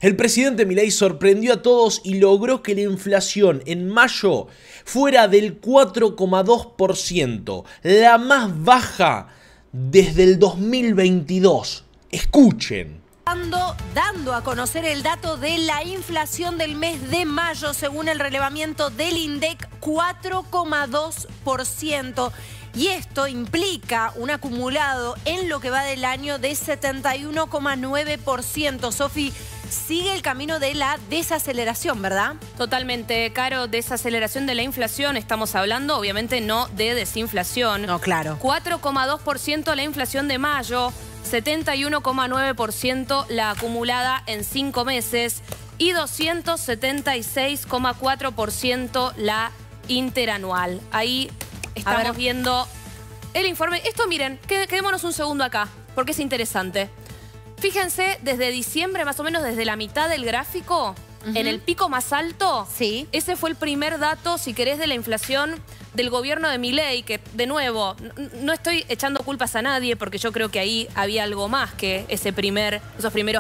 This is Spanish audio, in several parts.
El presidente Milei sorprendió a todos y logró que la inflación en mayo fuera del 4,2%, la más baja desde el 2022. Escuchen. Dando a conocer el dato de la inflación del mes de mayo, según el relevamiento del INDEC, 4,2%. Y esto implica un acumulado en lo que va del año de 71,9%. Sofi, sigue el camino de la desaceleración, ¿verdad? Totalmente, Caro, desaceleración de la inflación. Estamos hablando, obviamente, no de desinflación. No, claro. 4,2% la inflación de mayo, 71,9% la acumulada en 5 meses y 276,4% la interanual. Ahí estamos viendo el informe. Esto, miren, quedémonos un segundo acá, porque es interesante. Fíjense, desde diciembre, más o menos desde la mitad del gráfico, en el pico más alto, sí, ese fue el primer dato, si querés, de la inflación del gobierno de Milei, que, de nuevo, no estoy echando culpas a nadie, porque yo creo que ahí había algo más que esos primeros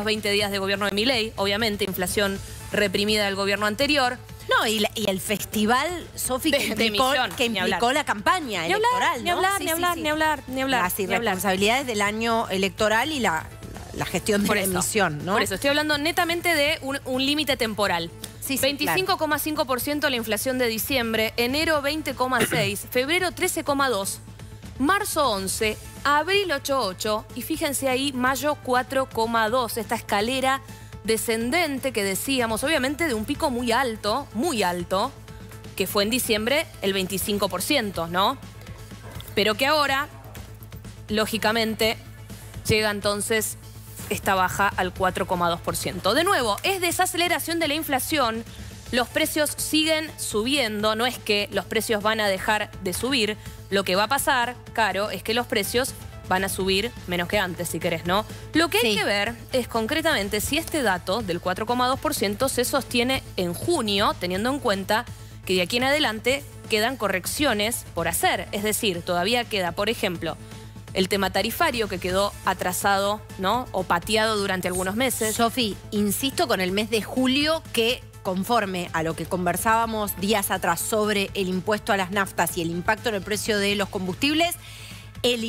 20 días de gobierno de Milei, obviamente, inflación reprimida del gobierno anterior. No, y el festival, Sofi, que implicó la campaña electoral, Ni hablar. Las irresponsabilidades del año electoral y la gestión de la emisión, ¿no? Por eso, estoy hablando netamente de un límite temporal. Sí, 25,5% la inflación de diciembre, enero 20,6%, febrero 13,2%, marzo 11%, abril 8,8% y fíjense ahí, mayo 4,2%, esta escalera descendente que decíamos, obviamente de un pico muy alto, que fue en diciembre el 25%, ¿no? Pero que ahora, lógicamente, llega entonces esta baja al 4,2%. De nuevo, es desaceleración de la inflación, los precios siguen subiendo, no es que los precios van a dejar de subir, lo que va a pasar, Caro, es que los precios van a subir menos que antes, si querés, ¿no? Lo que hay que ver es concretamente si este dato del 4,2% se sostiene en junio, teniendo en cuenta que de aquí en adelante quedan correcciones por hacer. Es decir, todavía queda, por ejemplo, el tema tarifario que quedó atrasado, ¿no? O pateado durante algunos meses. Sofi, insisto con el mes de julio que, conforme a lo que conversábamos días atrás sobre el impuesto a las naftas y el impacto en el precio de los combustibles, el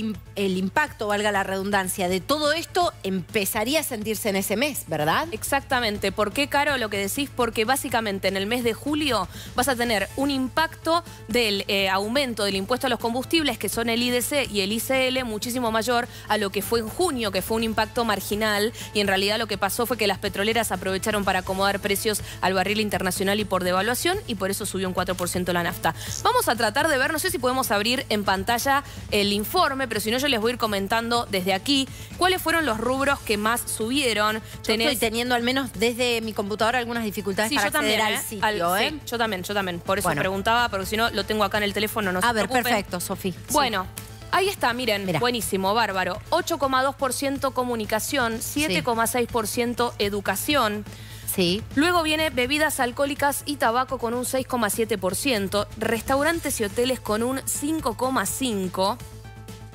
impacto, valga la redundancia, de todo esto empezaría a sentirse en ese mes, ¿verdad? Exactamente. ¿Por qué, Caro, lo que decís? Porque básicamente en el mes de julio vas a tener un impacto del aumento del impuesto a los combustibles, que son el IDC y el ICL, muchísimo mayor a lo que fue en junio, que fue un impacto marginal, y en realidad lo que pasó fue que las petroleras aprovecharon para acomodar precios al barril internacional y por devaluación, y por eso subió un 4% la nafta. Vamos a tratar de ver, no sé si podemos abrir en pantalla el informe, pero si no yo les voy a ir comentando desde aquí cuáles fueron los rubros que más subieron. Yo estoy teniendo al menos desde mi computadora algunas dificultades para acceder al sitio, Sí, yo también. Por eso preguntaba, porque si no lo tengo acá en el teléfono, no se preocupen. Perfecto, Sofi. Bueno, ahí está, miren, buenísimo, bárbaro. 8,2% comunicación, 7,6% educación. Sí. Luego viene bebidas alcohólicas y tabaco con un 6,7%, restaurantes y hoteles con un 5,5%,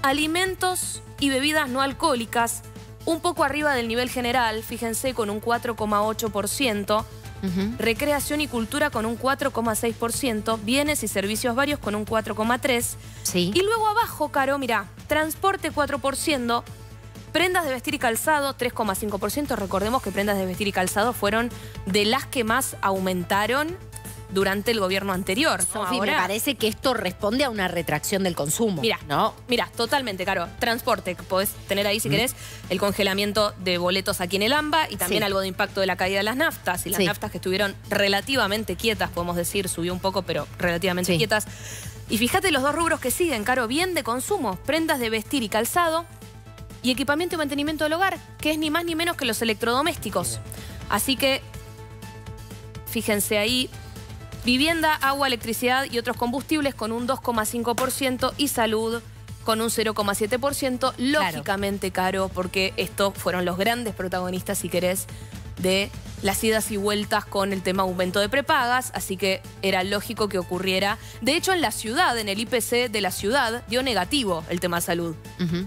alimentos y bebidas no alcohólicas, un poco arriba del nivel general, fíjense, con un 4,8%, recreación y cultura con un 4,6%, bienes y servicios varios con un 4,3%. Sí. Y luego abajo, Caro, mirá, transporte 4%, prendas de vestir y calzado 3,5%. Recordemos que prendas de vestir y calzado fueron de las que más aumentaron durante el gobierno anterior, ¿no? Sofi, me parece que esto responde a una retracción del consumo. Mirá, ¿no? Mirá, totalmente, Caro. Transporte, podés tener ahí si querés el congelamiento de boletos aquí en el AMBA y también algo de impacto de la caída de las naftas. Y las naftas que estuvieron relativamente quietas, podemos decir, subió un poco, pero relativamente quietas. Y fíjate los dos rubros que siguen, Caro, bien de consumo, prendas de vestir y calzado y equipamiento y mantenimiento del hogar, que es ni más ni menos que los electrodomésticos. Así que, fíjense ahí, vivienda, agua, electricidad y otros combustibles con un 2,5% y salud con un 0,7%. Lógicamente, Caro, porque estos fueron los grandes protagonistas, si querés, de las idas y vueltas con el tema aumento de prepagas, así que era lógico que ocurriera. De hecho, en la ciudad, en el IPC de la ciudad, dio negativo el tema salud.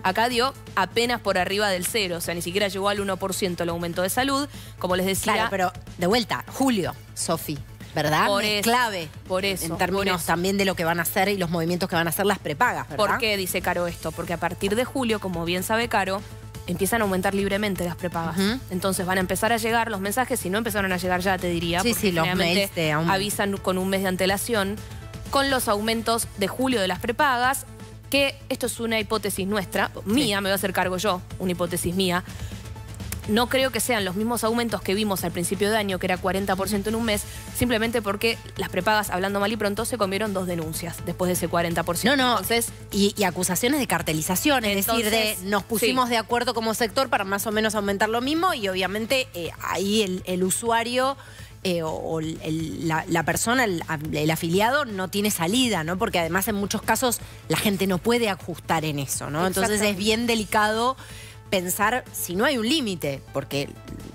Acá dio apenas por arriba del 0, o sea, ni siquiera llegó al 1% el aumento de salud. Como les decía... Claro, pero de vuelta, julio, Sofi, ¿verdad? Es clave. Por eso. En términos también de lo que van a hacer y los movimientos que van a hacer las prepagas, ¿verdad? ¿Por qué dice Caro esto? Porque a partir de julio, como bien sabe Caro, empiezan a aumentar libremente las prepagas. Entonces van a empezar a llegar los mensajes, si no empezaron a llegar ya te diría, sí, porque sí, los mails avisan con un mes de antelación, con los aumentos de julio de las prepagas, que esto es una hipótesis nuestra, mía, me voy a hacer cargo yo, una hipótesis mía. No creo que sean los mismos aumentos que vimos al principio de año, que era 40% en un mes, simplemente porque las prepagas, hablando mal y pronto, se comieron 2 denuncias después de ese 40%. No, entonces, y acusaciones de cartelización, es decir, de nos pusimos de acuerdo como sector para más o menos aumentar lo mismo y obviamente ahí el usuario... la persona, el afiliado, no tiene salida, ¿no? Porque además en muchos casos la gente no puede ajustar en eso, ¿no? Entonces es bien delicado pensar si no hay un límite, porque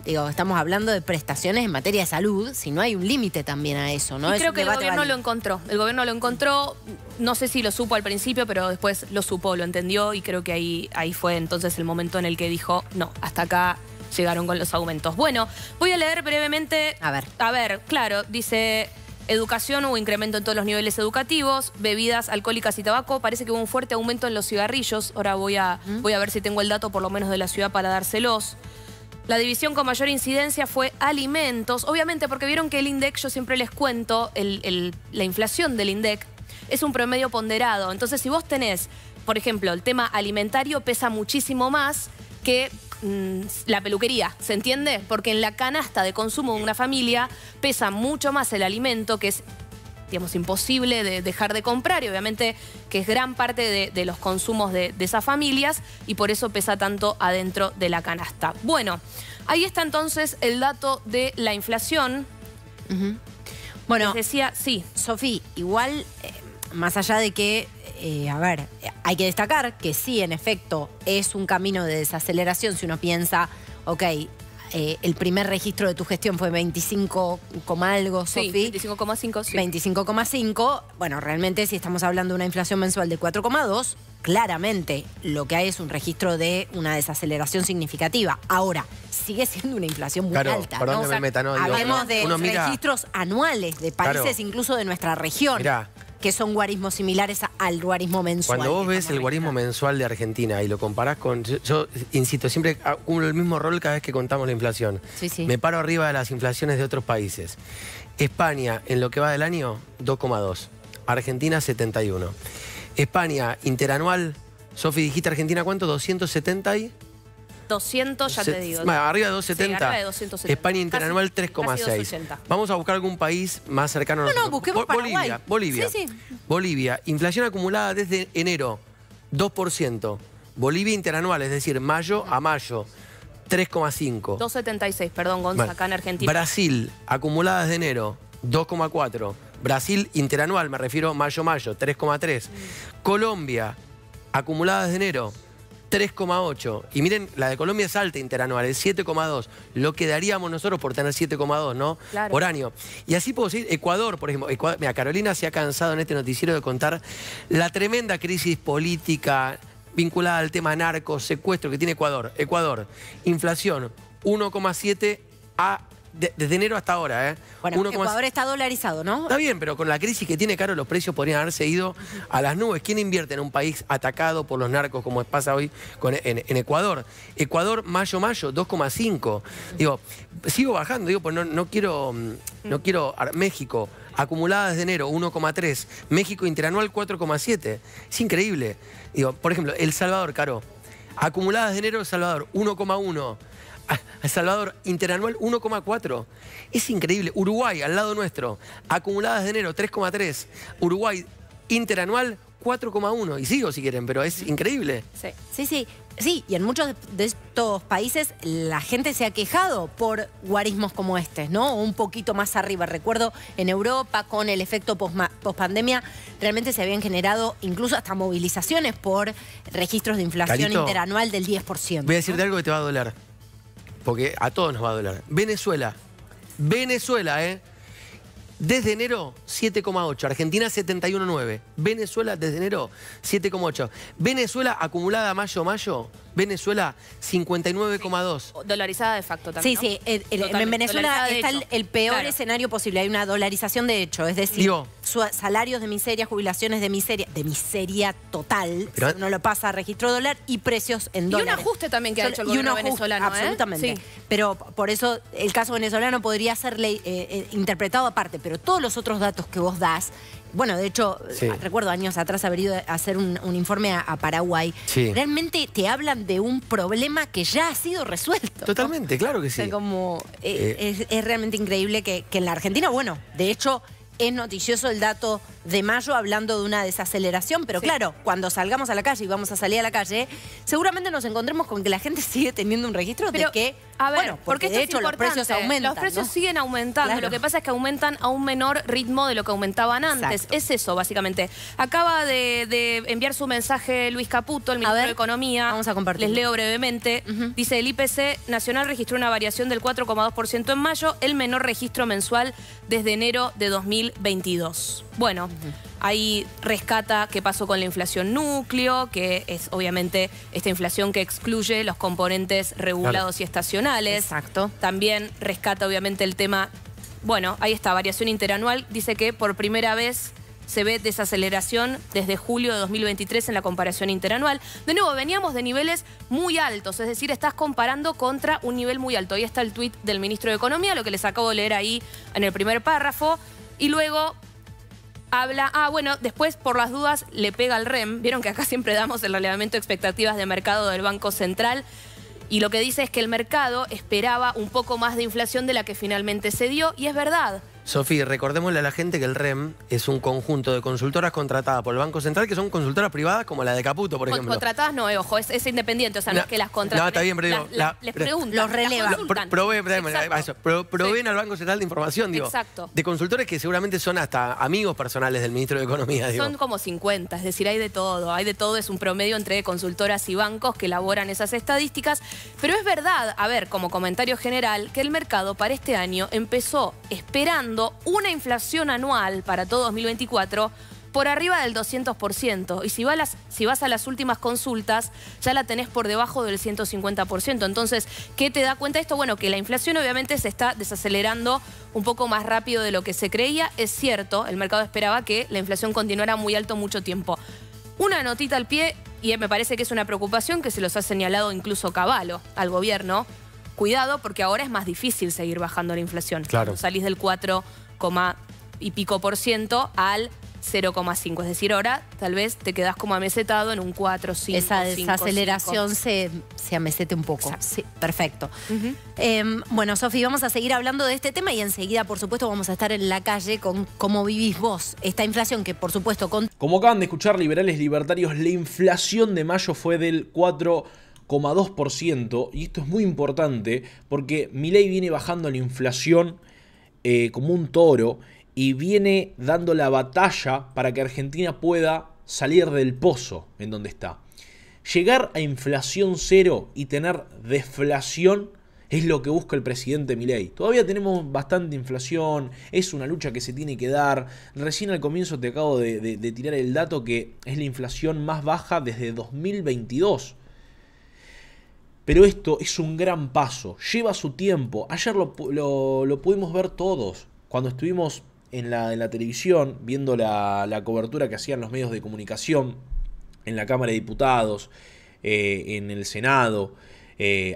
digo, estamos hablando de prestaciones en materia de salud, si no hay un límite también a eso, ¿no? Y creo que el gobierno lo encontró. El gobierno lo encontró, no sé si lo supo al principio, pero después lo supo, lo entendió y creo que ahí fue entonces el momento en el que dijo, no, hasta acá llegaron con los aumentos. Bueno, voy a leer brevemente. A ver, claro, dice... Educación, hubo incremento en todos los niveles educativos, bebidas alcohólicas y tabaco. Parece que hubo un fuerte aumento en los cigarrillos. Ahora voy a ver si tengo el dato por lo menos de la ciudad para dárselos. La división con mayor incidencia fue alimentos. Obviamente porque vieron que el INDEC, yo siempre les cuento, la inflación del INDEC es un promedio ponderado. Entonces si vos tenés, por ejemplo, el tema alimentario pesa muchísimo más que... la peluquería, ¿se entiende? Porque en la canasta de consumo de una familia pesa mucho más el alimento, que es, digamos, imposible de dejar de comprar, y obviamente que es gran parte de los consumos de esas familias, y por eso pesa tanto adentro de la canasta. Bueno, ahí está entonces el dato de la inflación. Bueno, les decía, sí. Sofi, igual, más allá de que a ver, hay que destacar que sí, en efecto, es un camino de desaceleración. Si uno piensa, ok, el primer registro de tu gestión fue 25, algo, Sofi. Sí, 25,5, sí. 25,5. Bueno, realmente si estamos hablando de una inflación mensual de 4,2, claramente lo que hay es un registro de una desaceleración significativa. Ahora, sigue siendo una inflación muy alta, perdón, ¿no? que me meta, no, digo, hablemos de registros anuales de países incluso de nuestra región. Mirá, que son guarismos similares al guarismo mensual. Cuando vos ves el guarismo mensual de Argentina y lo comparás con... Yo insisto, siempre hago el mismo rol cada vez que contamos la inflación. Sí. Me paro arriba de las inflaciones de otros países. España, en lo que va del año, 2,2. Argentina, 71. España, interanual, Sofi, dijiste Argentina, ¿cuánto? 270 y... 200, ya te digo. Arriba de 270. Sí, arriba de 270. España interanual 3,6. Vamos a buscar algún país más cercano a nosotros. No, busquemos Paraguay. Bolivia. Sí. Bolivia, inflación acumulada desde enero, 2%. Bolivia interanual, es decir, mayo a mayo, 3,5. 2,76, perdón, Gonza, acá en Argentina. Brasil, acumulada desde enero, 2,4. Brasil interanual, me refiero mayo-mayo, 3,3. Colombia, acumulada desde enero, 3,8. Y miren, la de Colombia es alta interanual, es 7,2. Lo que daríamos nosotros por tener 7,2, ¿no? Claro. Por año. Y así puedo decir, Ecuador, por ejemplo. Mira, Carolina se ha cansado en este noticiero de contar la tremenda crisis política vinculada al tema narcos, secuestro que tiene Ecuador. Ecuador, inflación 1,7 desde enero hasta ahora, ¿eh? Bueno, Ecuador está dolarizado, ¿no? Está bien, pero con la crisis que tiene, Caro, los precios podrían haberse ido a las nubes. ¿Quién invierte en un país atacado por los narcos como pasa hoy en Ecuador? Ecuador, mayo-mayo, 2,5. Digo, sigo bajando, digo, pues no quiero... México, acumulada desde enero, 1,3. México interanual, 4,7. Es increíble. Digo, por ejemplo, El Salvador, Caro. Acumulada desde enero, El Salvador, 1,1. El Salvador, interanual 1,4. Es increíble. Uruguay, al lado nuestro, acumuladas de enero 3,3. Uruguay, interanual 4,1. Y sigo si quieren, pero es increíble. Sí, y en muchos de estos países la gente se ha quejado por guarismos como este, ¿no? Un poquito más arriba. Recuerdo en Europa, con el efecto pospandemia, realmente se habían generado incluso hasta movilizaciones por registros de inflación Carito, interanual del 10%. Voy a decirte algo que te va a doler. Porque a todos nos va a doler. Venezuela, Venezuela, desde enero 7,8. Argentina 71,9. Venezuela desde enero 7,8. Venezuela acumulada mayo-mayo. Venezuela 59,2. Dolarizada de facto también. Sí, ¿no? sí. En Venezuela está el peor escenario posible. Hay una dolarización de hecho. Es decir, salarios de miseria, jubilaciones de miseria total. Pero, uno lo pasa a registro dólar y precios en dólares. Y un ajuste también que ha hecho el gobierno venezolano. Absolutamente. Sí. Pero por eso el caso venezolano podría ser interpretado aparte. Pero todos los otros datos que vos das. Bueno, de hecho, recuerdo años atrás haber ido a hacer un informe a Paraguay. Sí. Realmente te hablan de un problema que ya ha sido resuelto. Totalmente, claro que sí. O sea, como, es realmente increíble que en la Argentina, bueno, de hecho, es noticioso el dato de mayo hablando de una desaceleración, pero claro, cuando salgamos a la calle y vamos a salir a la calle, seguramente nos encontremos con que la gente sigue teniendo un registro de que, a ver, bueno, porque esto de es hecho los importante. precios aumentan. Los precios siguen aumentando, Claro. lo que pasa es que aumentan a un menor ritmo de lo que aumentaban antes. Exacto. Es eso, básicamente. Acaba de enviar su mensaje Luis Caputo, el ministro de Economía. Vamos a compartirlo. Les leo brevemente. Dice, el IPC nacional registró una variación del 4,2% en mayo, el menor registro mensual desde enero de 2022. Bueno, ahí rescata qué pasó con la inflación núcleo, que es obviamente esta inflación que excluye los componentes regulados y estacionales. Exacto. También rescata obviamente el tema, bueno, ahí está, variación interanual. Dice que por primera vez se ve desaceleración desde julio de 2023 en la comparación interanual. De nuevo, veníamos de niveles muy altos, es decir, estás comparando contra un nivel muy alto. Ahí está el tuit del ministro de Economía, lo que les acabo de leer ahí en el primer párrafo. Y luego habla, bueno, después por las dudas le pega al REM. Vieron que acá siempre damos el relevamiento de expectativas de mercado del Banco Central. Y lo que dice es que el mercado esperaba un poco más de inflación de la que finalmente se dio. Y es verdad. Sofía, recordémosle a la gente que el REM es un conjunto de consultoras contratadas por el Banco Central, que son consultoras privadas como la de Caputo, por ejemplo. Contratadas no, ojo, es independiente, o sea, no es que las contratan. No, está bien, pero digo, les preguntan, los relevan. Proveen al Banco Central de información, digo. Exacto. De consultores que seguramente son hasta amigos personales del ministro de Economía, digo. Son como 50, es decir, hay de todo, es un promedio entre consultoras y bancos que elaboran esas estadísticas, pero es verdad, a ver, como comentario general, que el mercado para este año empezó esperando una inflación anual para todo 2024 por arriba del 200%. Y si vas a las últimas consultas, ya la tenés por debajo del 150%. Entonces, ¿qué te da cuenta esto? Bueno, que la inflación obviamente se está desacelerando un poco más rápido de lo que se creía. Es cierto, el mercado esperaba que la inflación continuara muy alto mucho tiempo. Una notita al pie, y me parece que es una preocupación que se los ha señalado incluso Cavallo al gobierno. Cuidado, porque ahora es más difícil seguir bajando la inflación. Claro. Salís del 4, y pico por ciento al 0,5. Es decir, ahora tal vez te quedás como amesetado en un 4, 5, Esa 5, desaceleración 5. se amesete un poco. Exacto. Sí, perfecto. Bueno, Sofi, vamos a seguir hablando de este tema y enseguida, por supuesto, vamos a estar en la calle con cómo vivís vos esta inflación que, por supuesto, Como acaban de escuchar liberales libertarios, la inflación de mayo fue del 4,2%, y esto es muy importante porque Milei viene bajando la inflación como un toro y viene dando la batalla para que Argentina pueda salir del pozo en donde está. Llegar a inflación cero y tener deflación es lo que busca el presidente Milei. Todavía tenemos bastante inflación, es una lucha que se tiene que dar. Recién al comienzo te acabo de tirar el dato que es la inflación más baja desde 2022. Pero esto es un gran paso, lleva su tiempo. Ayer lo pudimos ver todos, cuando estuvimos en la televisión, viendo la cobertura que hacían los medios de comunicación, en la Cámara de Diputados, en el Senado,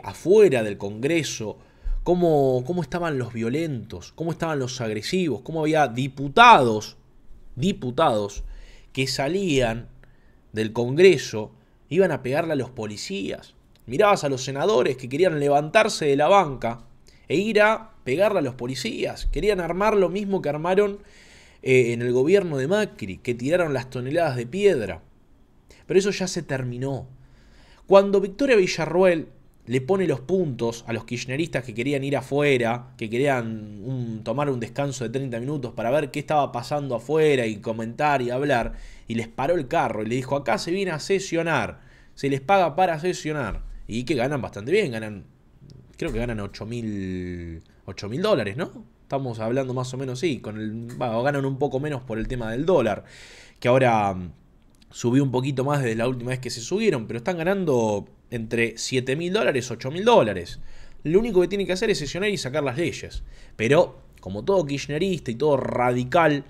afuera del Congreso, cómo estaban los violentos, cómo estaban los agresivos, cómo había diputados que salían del Congreso, iban a pegarle a los policías. Mirabas a los senadores que querían levantarse de la banca e ir a pegarle a los policías. Querían armar lo mismo que armaron en el gobierno de Macri, que tiraron las toneladas de piedra. Pero eso ya se terminó. Cuando Victoria Villarruel le pone los puntos a los kirchneristas que querían ir afuera, que querían tomar un descanso de 30 minutos para ver qué estaba pasando afuera y comentar y hablar, y les paró el carro y le dijo: acá se viene a sesionar, se les paga para sesionar. Y que ganan bastante bien, creo que ganan 8.000 8.000 dólares, ¿no? Estamos hablando más o menos, sí, ganan un poco menos por el tema del dólar, que ahora subió un poquito más desde la última vez que se subieron, pero están ganando entre 7.000 dólares, 8.000 dólares. Lo único que tienen que hacer es sesionar y sacar las leyes. Pero, como todo kirchnerista y todo radical,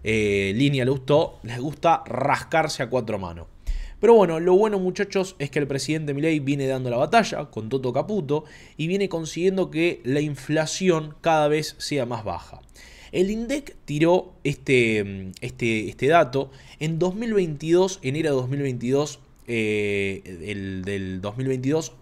línea les gusta rascarse a cuatro manos. Pero bueno, lo bueno, muchachos, es que el presidente Milei viene dando la batalla con Toto Caputo y viene consiguiendo que la inflación cada vez sea más baja. El INDEC tiró este dato en 2022, enero de 2022, del 2022,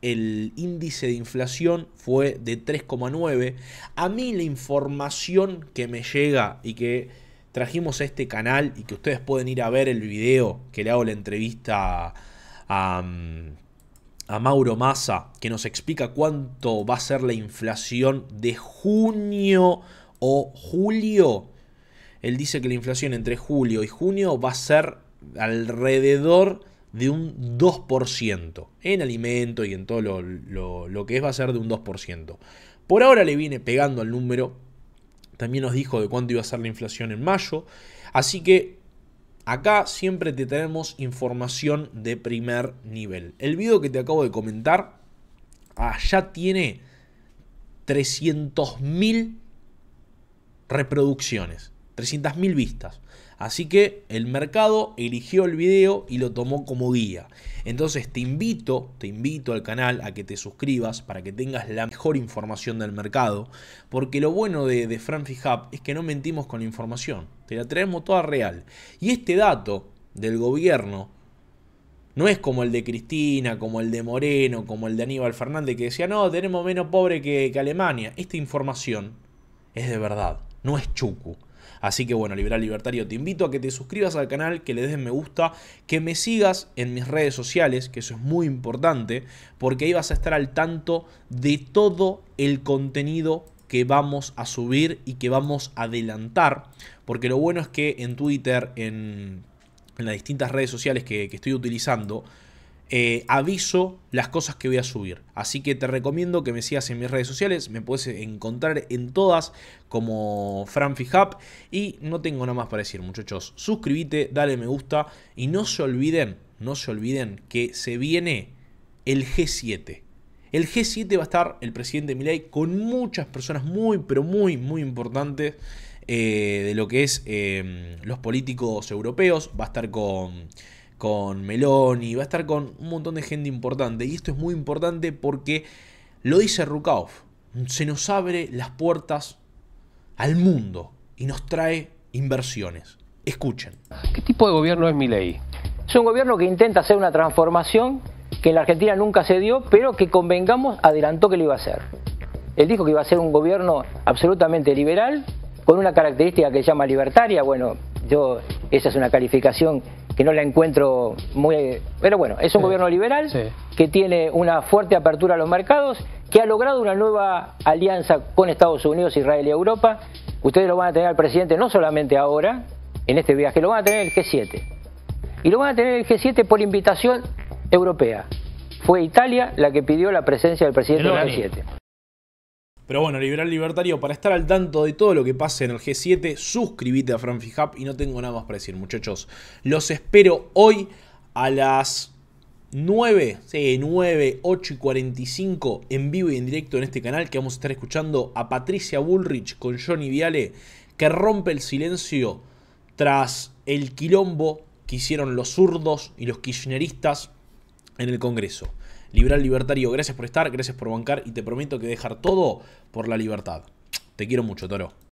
el índice de inflación fue de 3,9. A mí la información que me llega y que trajimos a este canal y que ustedes pueden ir a ver el video que le hago la entrevista a Mauro Massa, que nos explica cuánto va a ser la inflación de junio o julio. Él dice que la inflación entre julio y junio va a ser alrededor de un 2%. En alimento y en todo lo que es, va a ser de un 2%. Por ahora le viene pegando al número. También nos dijo de cuánto iba a ser la inflación en mayo. Así que acá siempre te tenemos información de primer nivel. El video que te acabo de comentar ya tiene 300.000 reproducciones, 300.000 vistas. Así que el mercado eligió el video y lo tomó como guía. Entonces te invito al canal a que te suscribas para que tengas la mejor información del mercado. Porque lo bueno de FranFiHub es que no mentimos con la información. Te la traemos toda real. Y este dato del gobierno no es como el de Cristina, como el de Moreno, como el de Aníbal Fernández, que decía, no, tenemos menos pobre que Alemania. Esta información es de verdad, no es chucu. Así que bueno, Liberal Libertario, te invito a que te suscribas al canal, que le des me gusta, que me sigas en mis redes sociales, que eso es muy importante, porque ahí vas a estar al tanto de todo el contenido que vamos a subir y que vamos a adelantar, porque lo bueno es que en Twitter, en las distintas redes sociales que estoy utilizando, aviso las cosas que voy a subir. Así que te recomiendo que me sigas en mis redes sociales. Me puedes encontrar en todas como FranFiHub. Y no tengo nada más para decir, muchachos. Suscríbete, dale me gusta. Y no se olviden que se viene el G7. El G7 va a estar el presidente Milei con muchas personas muy, pero muy, muy importantes de lo que es los políticos europeos. Va a estar con Meloni, va a estar con un montón de gente importante. Y esto es muy importante porque lo dice Rukauf. Se nos abre las puertas al mundo y nos trae inversiones. Escuchen. ¿Qué tipo de gobierno es Milei? Es un gobierno que intenta hacer una transformación que en la Argentina nunca se dio, pero que convengamos adelantó que lo iba a hacer. Él dijo que iba a ser un gobierno absolutamente liberal, con una característica que se llama libertaria. Bueno, esa es una calificación que no la encuentro muy... Pero bueno, es un gobierno liberal que tiene una fuerte apertura a los mercados, que ha logrado una nueva alianza con Estados Unidos, Israel y Europa. Ustedes lo van a tener al presidente no solamente ahora, en este viaje, lo van a tener el G7. Y lo van a tener el G7 por invitación europea. Fue Italia la que pidió la presencia del presidente del G7. Pero bueno, Liberal Libertario, para estar al tanto de todo lo que pase en el G7, suscríbete a FranFiHub y no tengo nada más para decir, muchachos. Los espero hoy a las 9, 8:45 en vivo y en directo en este canal, que vamos a estar escuchando a Patricia Bullrich con Johnny Viale, que rompe el silencio tras el quilombo que hicieron los zurdos y los kirchneristas en el Congreso. Liberal Libertario, gracias por estar, gracias por bancar y te prometo que dejar todo por la libertad. Te quiero mucho, Toro.